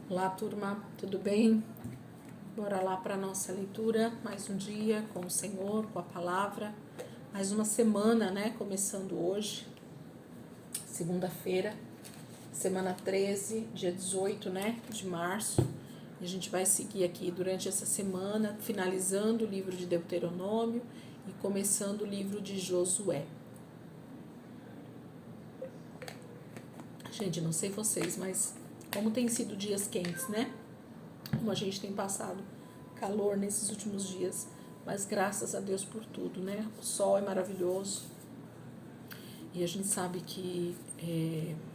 Olá, turma, tudo bem? Bora lá para a nossa leitura, mais um dia com o Senhor, com a palavra, mais uma semana, né? Começando hoje, segunda-feira, semana 13, dia 18, né? De março. E a gente vai seguir aqui durante essa semana, finalizando o livro de Deuteronômio e começando o livro de Josué. Gente, não sei vocês, mas como tem sido dias quentes, né? Como a gente tem passado calor nesses últimos dias, mas graças a Deus por tudo, né? O sol é maravilhoso e a gente sabe que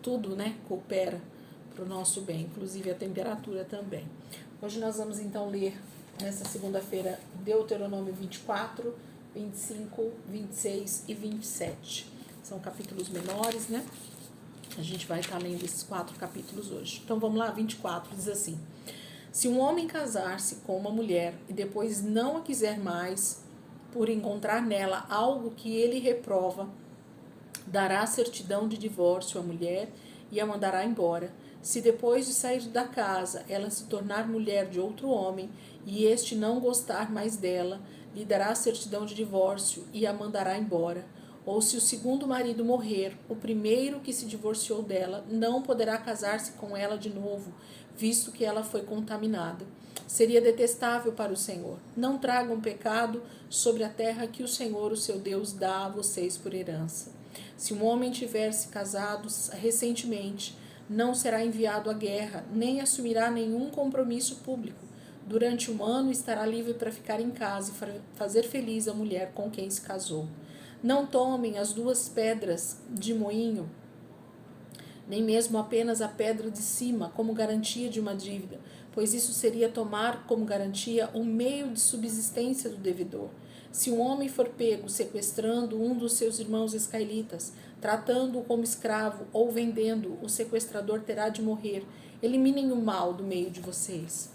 tudo, né, coopera para o nosso bem, inclusive a temperatura também. Hoje nós vamos então ler, nessa segunda-feira, Deuteronômio 24, 25, 26 e 27. São capítulos menores, né? A gente vai estar lendo esses 4 capítulos hoje. Então vamos lá, 24, diz assim: se um homem casar-se com uma mulher e depois não a quiser mais, por encontrar nela algo que ele reprova, dará certidão de divórcio à mulher e a mandará embora. Se depois de sair da casa ela se tornar mulher de outro homem e este não gostar mais dela, lhe dará certidão de divórcio e a mandará embora. Ou se o segundo marido morrer, o primeiro que se divorciou dela não poderá casar-se com ela de novo, visto que ela foi contaminada. Seria detestável para o Senhor. Não tragam pecado sobre a terra que o Senhor, o seu Deus, dá a vocês por herança. Se um homem tiver se casado recentemente, não será enviado à guerra, nem assumirá nenhum compromisso público. Durante um ano estará livre para ficar em casa e fazer feliz a mulher com quem se casou. Não tomem as 2 pedras de moinho, nem mesmo apenas a pedra de cima, como garantia de uma dívida, pois isso seria tomar como garantia o meio de subsistência do devedor. Se um homem for pego sequestrando um dos seus irmãos israelitas, tratando-o como escravo ou vendendo, o sequestrador terá de morrer. Eliminem o mal do meio de vocês.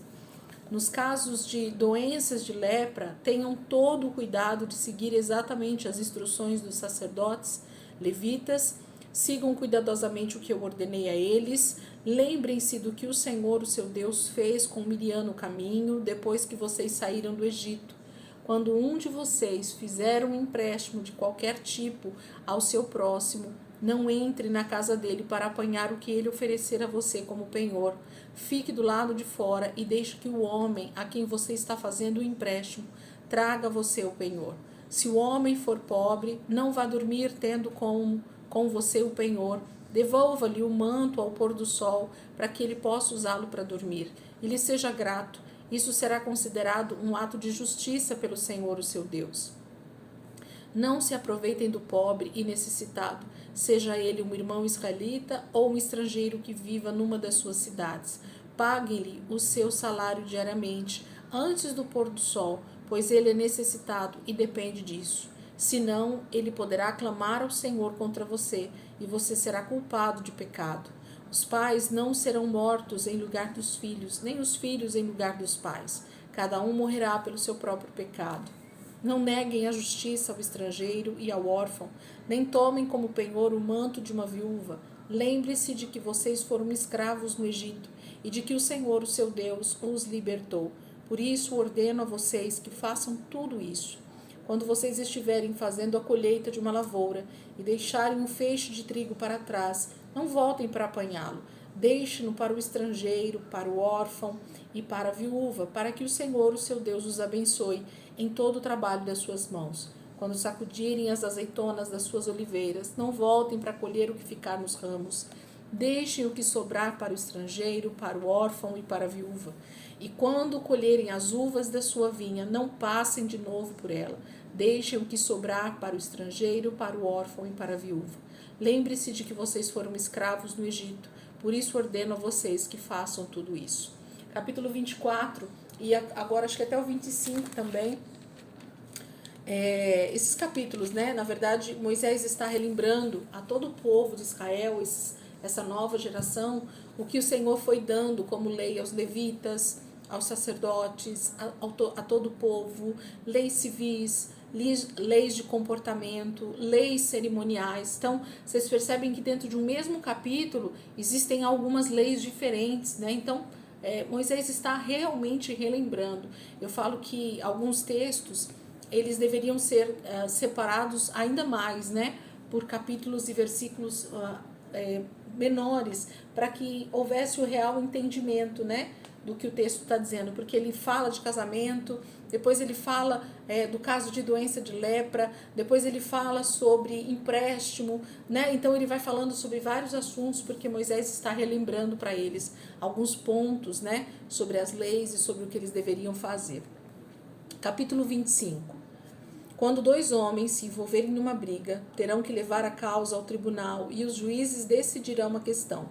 Nos casos de doenças de lepra, tenham todo o cuidado de seguir exatamente as instruções dos sacerdotes, levitas, sigam cuidadosamente o que eu ordenei a eles, lembrem-se do que o Senhor, o seu Deus, fez com Miriam no caminho, depois que vocês saíram do Egito. Quando um de vocês fizer um empréstimo de qualquer tipo ao seu próximo, não entre na casa dele para apanhar o que ele oferecer a você como penhor. Fique do lado de fora e deixe que o homem a quem você está fazendo o empréstimo traga a você o penhor. Se o homem for pobre, não vá dormir tendo com você o penhor. Devolva-lhe o manto ao pôr do sol para que ele possa usá-lo para dormir. E lhe seja grato. Isso será considerado um ato de justiça pelo Senhor, o seu Deus. Não se aproveitem do pobre e necessitado, seja ele um irmão israelita ou um estrangeiro que viva numa das suas cidades. Paguem-lhe o seu salário diariamente, antes do pôr do sol, pois ele é necessitado e depende disso. Senão, ele poderá clamar ao Senhor contra você e você será culpado de pecado. Os pais não serão mortos em lugar dos filhos, nem os filhos em lugar dos pais. Cada um morrerá pelo seu próprio pecado. Não neguem a justiça ao estrangeiro e ao órfão, nem tomem como penhor o manto de uma viúva. Lembre-se de que vocês foram escravos no Egito e de que o Senhor, o seu Deus, os libertou. Por isso ordeno a vocês que façam tudo isso. Quando vocês estiverem fazendo a colheita de uma lavoura e deixarem um feixe de trigo para trás, não voltem para apanhá-lo. Deixe-no para o estrangeiro, para o órfão e para a viúva, para que o Senhor, o seu Deus, os abençoe em todo o trabalho das suas mãos. Quando sacudirem as azeitonas das suas oliveiras, não voltem para colher o que ficar nos ramos. Deixem o que sobrar para o estrangeiro, para o órfão e para a viúva. E quando colherem as uvas da sua vinha, não passem de novo por ela. Deixem o que sobrar para o estrangeiro, para o órfão e para a viúva. Lembre-se de que vocês foram escravos no Egito, por isso ordeno a vocês que façam tudo isso. Capítulo 24, e agora acho que até o 25 também. Esses capítulos, né? Na verdade, Moisés está relembrando a todo o povo de Israel, essa nova geração, o que o Senhor foi dando como lei aos levitas, aos sacerdotes, a todo o povo, leis civis, leis de comportamento, leis cerimoniais. Então, vocês percebem que dentro de um mesmo capítulo existem algumas leis diferentes, né? Então, Moisés está realmente relembrando. Eu falo que alguns textos, eles deveriam ser separados ainda mais, né, por capítulos e versículos menores, para que houvesse o real entendimento, né, do que o texto está dizendo, porque ele fala de casamento, depois ele fala do caso de doença de lepra, depois ele fala sobre empréstimo, né? Então ele vai falando sobre vários assuntos, porque Moisés está relembrando para eles alguns pontos, né, sobre as leis e sobre o que eles deveriam fazer. Capítulo 25. Quando dois homens se envolverem numa briga, terão que levar a causa ao tribunal e os juízes decidirão a questão,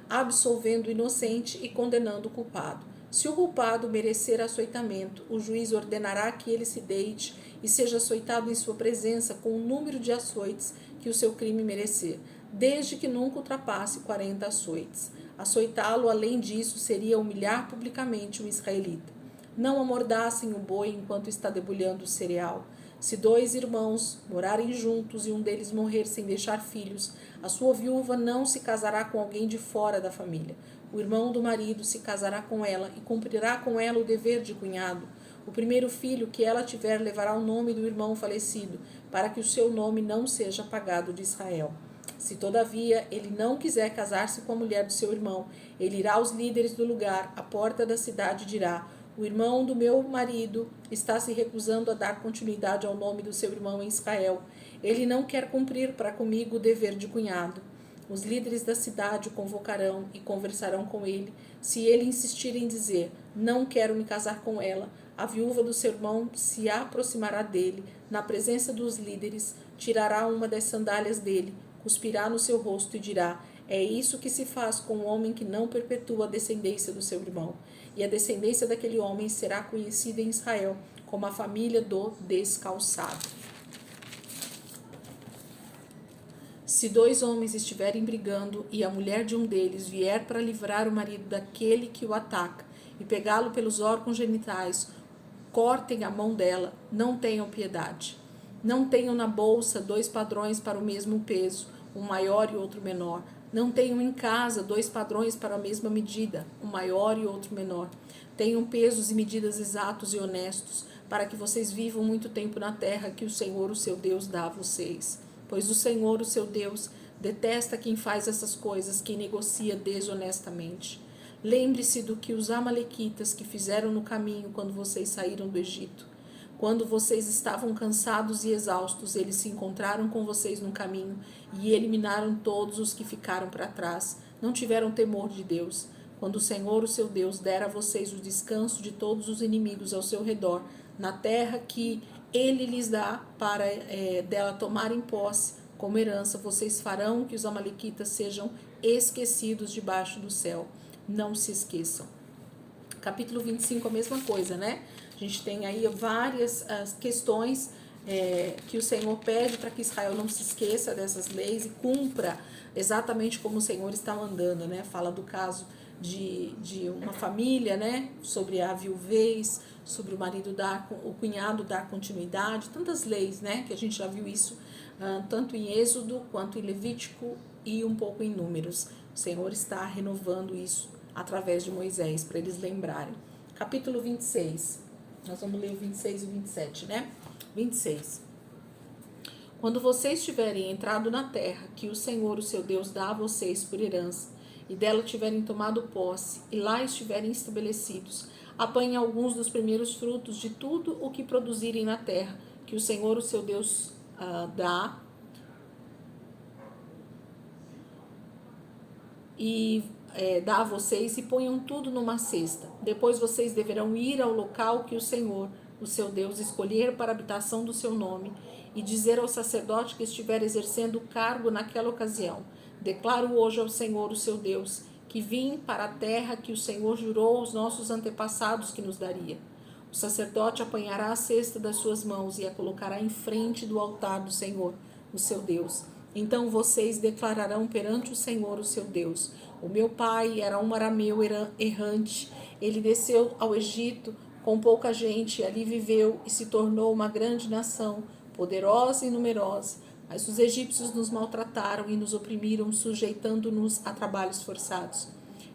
absolvendo o inocente e condenando o culpado. Se o culpado merecer açoitamento, o juiz ordenará que ele se deite e seja açoitado em sua presença com o número de açoites que o seu crime merecer, desde que nunca ultrapasse 40 açoites. Açoitá-lo, além disso, seria humilhar publicamente o israelita. Não amordaçem o boi enquanto está debulhando o cereal. Se dois irmãos morarem juntos e um deles morrer sem deixar filhos, a sua viúva não se casará com alguém de fora da família. O irmão do marido se casará com ela e cumprirá com ela o dever de cunhado. O primeiro filho que ela tiver levará o nome do irmão falecido, para que o seu nome não seja apagado de Israel. Se, todavia, ele não quiser casar-se com a mulher do seu irmão, ele irá aos líderes do lugar, à porta da cidade, e dirá: o irmão do meu marido está se recusando a dar continuidade ao nome do seu irmão em Israel. Ele não quer cumprir para comigo o dever de cunhado. Os líderes da cidade o convocarão e conversarão com ele. Se ele insistir em dizer: não quero me casar com ela, a viúva do seu irmão se aproximará dele, na presença dos líderes, tirará uma das sandálias dele, cuspirá no seu rosto e dirá: é isso que se faz com o homem que não perpetua a descendência do seu irmão. E a descendência daquele homem será conhecida em Israel como a família do descalçado. Se dois homens estiverem brigando e a mulher de um deles vier para livrar o marido daquele que o ataca e pegá-lo pelos órgãos genitais, cortem a mão dela, não tenham piedade. Não tenham na bolsa 2 padrões para o mesmo peso, um maior e outro menor. Não tenham em casa 2 padrões para a mesma medida, um maior e outro menor. Tenham pesos e medidas exatos e honestos, para que vocês vivam muito tempo na terra que o Senhor, o seu Deus, dá a vocês. Pois o Senhor, o seu Deus, detesta quem faz essas coisas, quem negocia desonestamente. Lembre-se do que os amalequitas que fizeram no caminho quando vocês saíram do Egito. Quando vocês estavam cansados e exaustos, eles se encontraram com vocês no caminho e eliminaram todos os que ficaram para trás. Não tiveram temor de Deus. Quando o Senhor, o seu Deus, der a vocês o descanso de todos os inimigos ao seu redor, na terra que ele lhes dá para dela tomarem posse como herança, vocês farão que os amalequitas sejam esquecidos debaixo do céu. Não se esqueçam. Capítulo 25, a mesma coisa, né? A gente tem aí várias questões que o Senhor pede para que Israel não se esqueça dessas leis e cumpra exatamente como o Senhor está mandando, né? Fala do caso de uma família, né? Sobre a viuvez, sobre o cunhado dar continuidade, tantas leis, né? Que a gente já viu isso tanto em Êxodo quanto em Levítico e um pouco em Números. O Senhor está renovando isso através de Moisés, para eles lembrarem. Capítulo 26. Nós vamos ler o 26 e o 27, né? 26. Quando vocês tiverem entrado na terra que o Senhor, o seu Deus, dá a vocês por herança, e dela tiverem tomado posse, e lá estiverem estabelecidos, apanhem alguns dos primeiros frutos de tudo o que produzirem na terra, que o Senhor, o seu Deus, dá, e dá a vocês, e ponham tudo numa cesta. Depois vocês deverão ir ao local que o Senhor, o seu Deus, escolher para a habitação do seu nome, e dizer ao sacerdote que estiver exercendo o cargo naquela ocasião: declaro hoje ao Senhor, o seu Deus, que vim para a terra que o Senhor jurou aos nossos antepassados que nos daria. O sacerdote apanhará a cesta das suas mãos e a colocará em frente do altar do Senhor, o seu Deus. Então vocês declararão perante o Senhor, o seu Deus: o meu pai era um arameu errante. Ele desceu ao Egito com pouca gente, ali viveu e se tornou uma grande nação, poderosa e numerosa. Mas os egípcios nos maltrataram e nos oprimiram, sujeitando-nos a trabalhos forçados.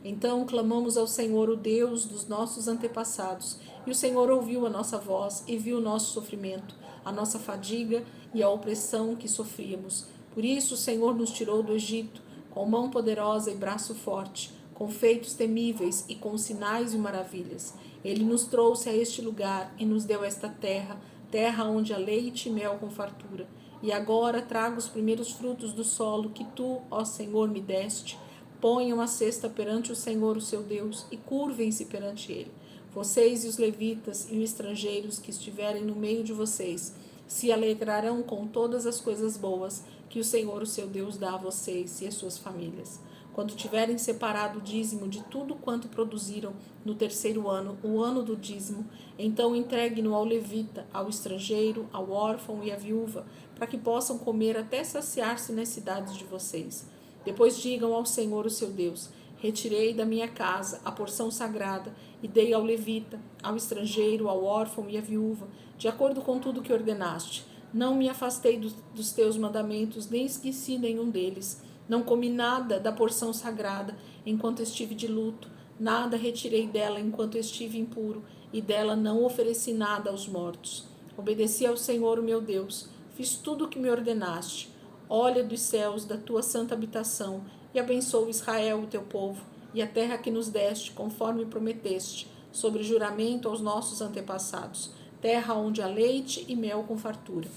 Então clamamos ao Senhor, o Deus dos nossos antepassados, e o Senhor ouviu a nossa voz e viu o nosso sofrimento, a nossa fadiga e a opressão que sofríamos. Por isso o Senhor nos tirou do Egito, com mão poderosa e braço forte, com feitos temíveis e com sinais e maravilhas. Ele nos trouxe a este lugar e nos deu esta terra, terra onde há leite e mel com fartura. E agora trago os primeiros frutos do solo que tu, ó Senhor, me deste. Ponham a cesta perante o Senhor, o seu Deus, e curvem-se perante ele. Vocês e os levitas e os estrangeiros que estiverem no meio de vocês se alegrarão com todas as coisas boas que o Senhor, o seu Deus, dá a vocês e às suas famílias. Quando tiverem separado o dízimo de tudo quanto produziram no terceiro ano, o ano do dízimo, então entregue-no ao levita, ao estrangeiro, ao órfão e à viúva, para que possam comer até saciar-se nas cidades de vocês. Depois digam ao Senhor, o seu Deus: retirei da minha casa a porção sagrada e dei ao levita, ao estrangeiro, ao órfão e à viúva, de acordo com tudo que ordenaste. Não me afastei dos teus mandamentos, nem esqueci nenhum deles. Não comi nada da porção sagrada enquanto estive de luto, nada retirei dela enquanto estive impuro, e dela não ofereci nada aos mortos. Obedeci ao Senhor, o meu Deus, fiz tudo o que me ordenaste. Olha dos céus da tua santa habitação e abençoa Israel, o teu povo, e a terra que nos deste, conforme prometeste, sobre juramento aos nossos antepassados, terra onde há leite e mel com fartura.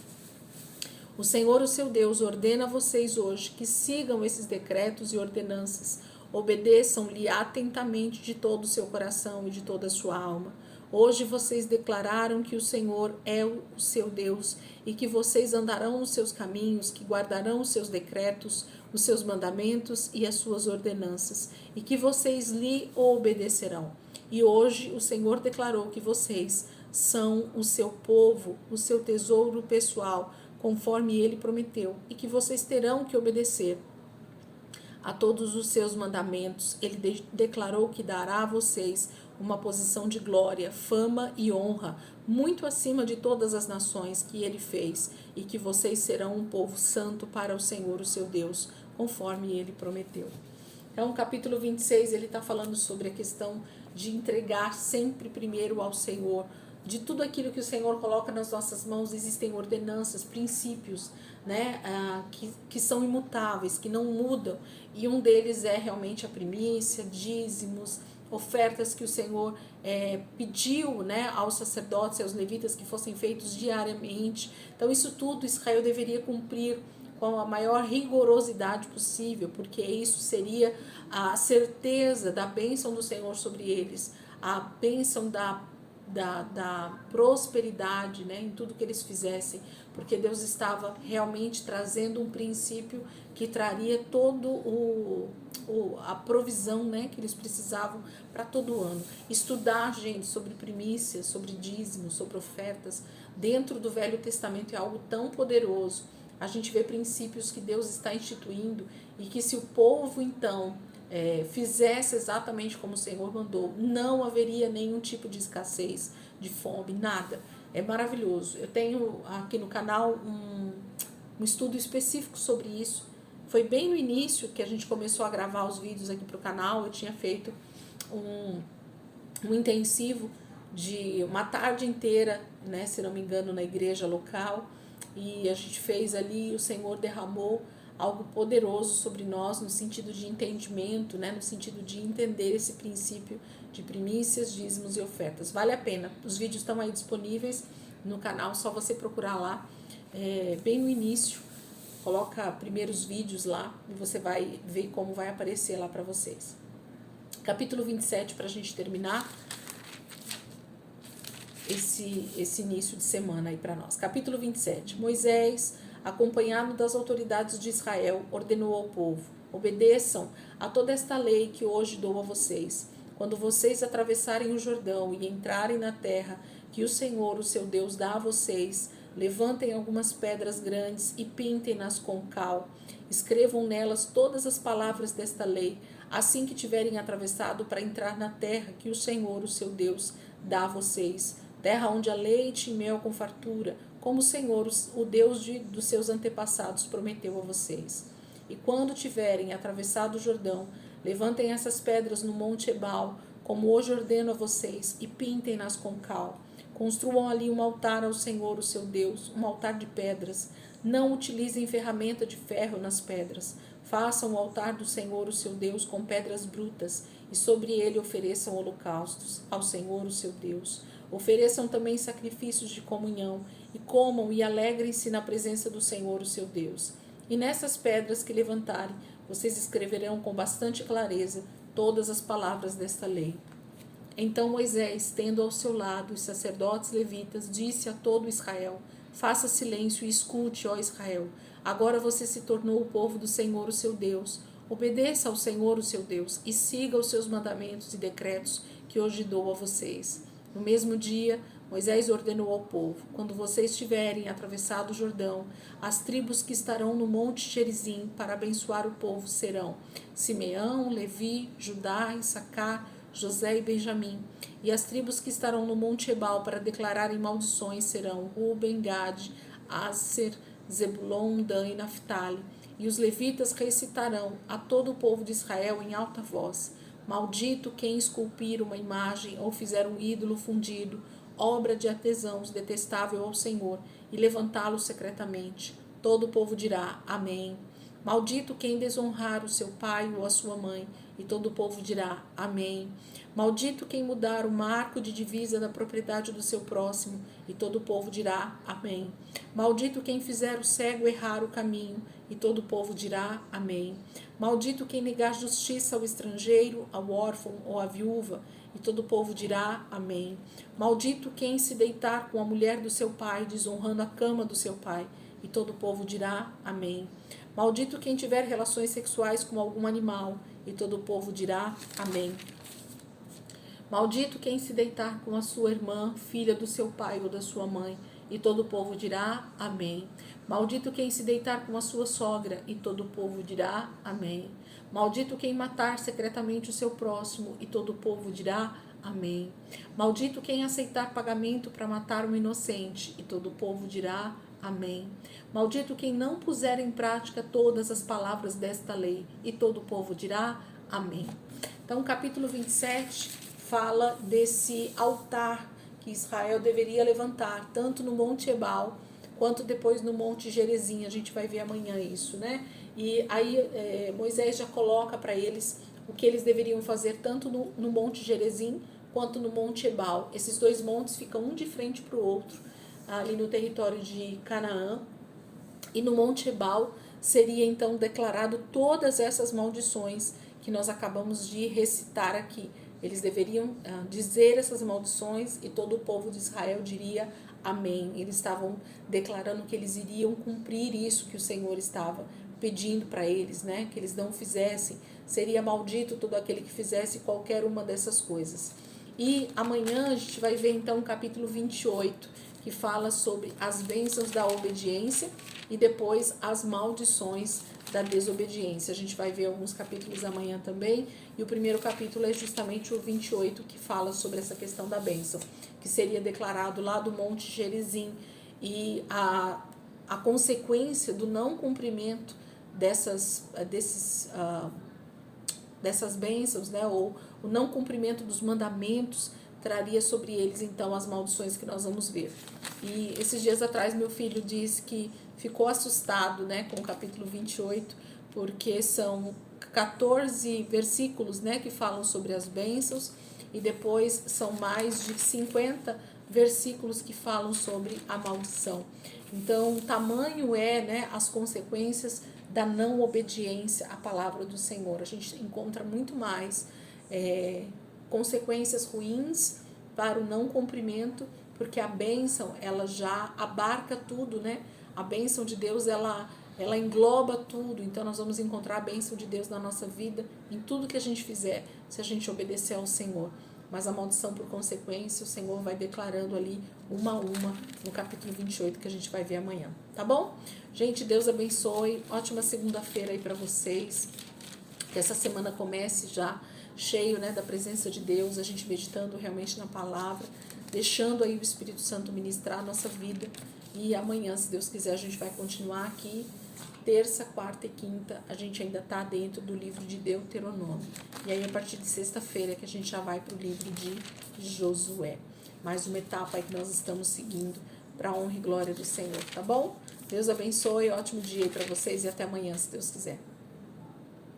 O Senhor, o seu Deus, ordena a vocês hoje que sigam esses decretos e ordenanças, obedeçam-lhe atentamente de todo o seu coração e de toda a sua alma. Hoje vocês declararam que o Senhor é o seu Deus e que vocês andarão nos seus caminhos, que guardarão os seus decretos, os seus mandamentos e as suas ordenanças, e que vocês lhe obedecerão. E hoje o Senhor declarou que vocês são o seu povo, o seu tesouro pessoal, conforme ele prometeu, e que vocês terão que obedecer a todos os seus mandamentos. Ele declarou que dará a vocês uma posição de glória, fama e honra, muito acima de todas as nações que ele fez, e que vocês serão um povo santo para o Senhor, o seu Deus, conforme ele prometeu. Então, o capítulo 26, ele está falando sobre a questão de entregar sempre primeiro ao Senhor. De tudo aquilo que o Senhor coloca nas nossas mãos, existem ordenanças, princípios, né, que são imutáveis, que não mudam. E um deles é realmente a primícia, dízimos, ofertas que o Senhor pediu, né, aos sacerdotes e aos levitas que fossem feitos diariamente. Então isso tudo Israel deveria cumprir com a maior rigorosidade possível, porque isso seria a certeza da bênção do Senhor sobre eles, a bênção da prosperidade, né, em tudo que eles fizessem, porque Deus estava realmente trazendo um princípio que traria todo a provisão, né, que eles precisavam para todo ano. Estudar, gente, sobre primícias, sobre dízimos, sobre ofertas, dentro do Velho Testamento é algo tão poderoso. A gente vê princípios que Deus está instituindo e que se o povo, então, fizesse exatamente como o Senhor mandou, não haveria nenhum tipo de escassez, de fome, nada. É maravilhoso. Eu tenho aqui no canal um estudo específico sobre isso. Foi bem no início que a gente começou a gravar os vídeos aqui para o canal. Eu tinha feito um intensivo de uma tarde inteira, né, se não me engano, na igreja local, e a gente fez ali, o Senhor derramou algo poderoso sobre nós no sentido de entendimento, né, no sentido de entender esse princípio de primícias, dízimos e ofertas. Vale a pena. Os vídeos estão aí disponíveis no canal, só você procurar lá, bem no início, coloca primeiros vídeos lá e você vai ver como vai aparecer lá para vocês. Capítulo 27, para a gente terminar esse início de semana aí para nós. Capítulo 27. Moisés, acompanhado das autoridades de Israel, ordenou ao povo: obedeçam a toda esta lei que hoje dou a vocês. Quando vocês atravessarem o Jordão e entrarem na terra que o Senhor, o seu Deus, dá a vocês, levantem algumas pedras grandes e pintem-nas com cal. Escrevam nelas todas as palavras desta lei, assim que tiverem atravessado para entrar na terra que o Senhor, o seu Deus, dá a vocês, terra onde há leite e mel com fartura, como o Senhor, o Deus dos seus antepassados, prometeu a vocês. E quando tiverem atravessado o Jordão, Levantem essas pedras no Monte Ebal, como hoje ordeno a vocês, e pintem-nas com cal. Construam ali um altar ao Senhor, o seu Deus, um altar de pedras. Não utilizem ferramenta de ferro nas pedras. Façam o altar do Senhor, o seu Deus, com pedras brutas, e sobre ele ofereçam holocaustos ao Senhor, o seu Deus. Ofereçam também sacrifícios de comunhão, e comam e alegrem-se na presença do Senhor, o seu Deus. E nessas pedras que levantarem, vocês escreverão com bastante clareza todas as palavras desta lei. Então Moisés, tendo ao seu lado os sacerdotes levitas, disse a todo Israel: faça silêncio e escute, ó Israel. Agora você se tornou o povo do Senhor, o seu Deus. Obedeça ao Senhor, o seu Deus, e siga os seus mandamentos e decretos que hoje dou a vocês. No mesmo dia, Moisés ordenou ao povo: quando vocês tiverem atravessado o Jordão, as tribos que estarão no monte Gerizim para abençoar o povo serão Simeão, Levi, Judá, Issacar, José e Benjamim. E as tribos que estarão no monte Ebal para declararem maldições serão Ruben, Gade, Aser, Zebulon, Dan e Naftali. E os levitas recitarão a todo o povo de Israel em alta voz: maldito quem esculpir uma imagem ou fizer um ídolo fundido, obra de artesãos, detestável ao Senhor, e levantá-lo secretamente. Todo o povo dirá: Amém. Maldito quem desonrar o seu pai ou a sua mãe, e todo o povo dirá: Amém. Maldito quem mudar o marco de divisa da propriedade do seu próximo, e todo o povo dirá: Amém. Maldito quem fizer o cego errar o caminho, e todo o povo dirá: Amém. Maldito quem negar justiça ao estrangeiro, ao órfão ou à viúva, e todo o povo dirá: Amém. Maldito quem se deitar com a mulher do seu pai, desonrando a cama do seu pai, e todo o povo dirá: Amém. Maldito quem tiver relações sexuais com algum animal, e todo o povo dirá: Amém. Maldito quem se deitar com a sua irmã, filha do seu pai ou da sua mãe, e todo o povo dirá: Amém. Maldito quem se deitar com a sua sogra, e todo o povo dirá: Amém. Maldito quem matar secretamente o seu próximo, e todo o povo dirá: Amém. Maldito quem aceitar pagamento para matar um inocente, e todo o povo dirá: Amém. Maldito quem não puser em prática todas as palavras desta lei, e todo o povo dirá: Amém. Então, o capítulo 27 fala desse altar que Israel deveria levantar, tanto no Monte Ebal, quanto depois no Monte Gerizim. A gente vai ver amanhã isso, né? E aí Moisés já coloca para eles o que eles deveriam fazer, tanto no Monte Gerizim, quanto no Monte Ebal. Esses dois montes ficam um de frente para o outro, ali no território de Canaã. E no Monte Ebal seria então declarado todas essas maldições que nós acabamos de recitar aqui. Eles deveriam dizer essas maldições e todo o povo de Israel diria amém. Eles estavam declarando que eles iriam cumprir isso que o Senhor estava pedindo para eles, né? Que eles não fizessem. Seria maldito todo aquele que fizesse qualquer uma dessas coisas. E amanhã a gente vai ver então o capítulo 28, que fala sobre as bênçãos da obediência e depois as maldições da desobediência. A gente vai ver alguns capítulos amanhã também, e o primeiro capítulo é justamente o 28, que fala sobre essa questão da bênção, que seria declarado lá do Monte Gerizim, e a consequência do não cumprimento dessas bênçãos, né, ou o não cumprimento dos mandamentos, traria sobre eles então as maldições que nós vamos ver. E esses dias atrás meu filho disse que ficou assustado, né, com o capítulo 28, porque são 14 versículos, né, que falam sobre as bênçãos, e depois são mais de 50 versículos que falam sobre a maldição. Então, o tamanho né, as consequências da não obediência à palavra do Senhor. A gente encontra muito mais consequências ruins para o não cumprimento, porque a bênção, ela já abarca tudo, né? A bênção de Deus, ela engloba tudo. Então, nós vamos encontrar a bênção de Deus na nossa vida, em tudo que a gente fizer, se a gente obedecer ao Senhor. Mas a maldição, por consequência, o Senhor vai declarando ali uma a uma no capítulo 28, que a gente vai ver amanhã. Tá bom? Gente, Deus abençoe. Ótima segunda-feira aí para vocês. Que essa semana comece já cheio, né, da presença de Deus, a gente meditando realmente na palavra, deixando aí o Espírito Santo ministrar a nossa vida. E amanhã, se Deus quiser, a gente vai continuar aqui terça, quarta e quinta, a gente ainda está dentro do livro de Deuteronômio. E aí, a partir de sexta-feira, que a gente já vai para o livro de Josué. Mais uma etapa aí que nós estamos seguindo para a honra e glória do Senhor, tá bom? Deus abençoe, ótimo dia aí para vocês e até amanhã, se Deus quiser.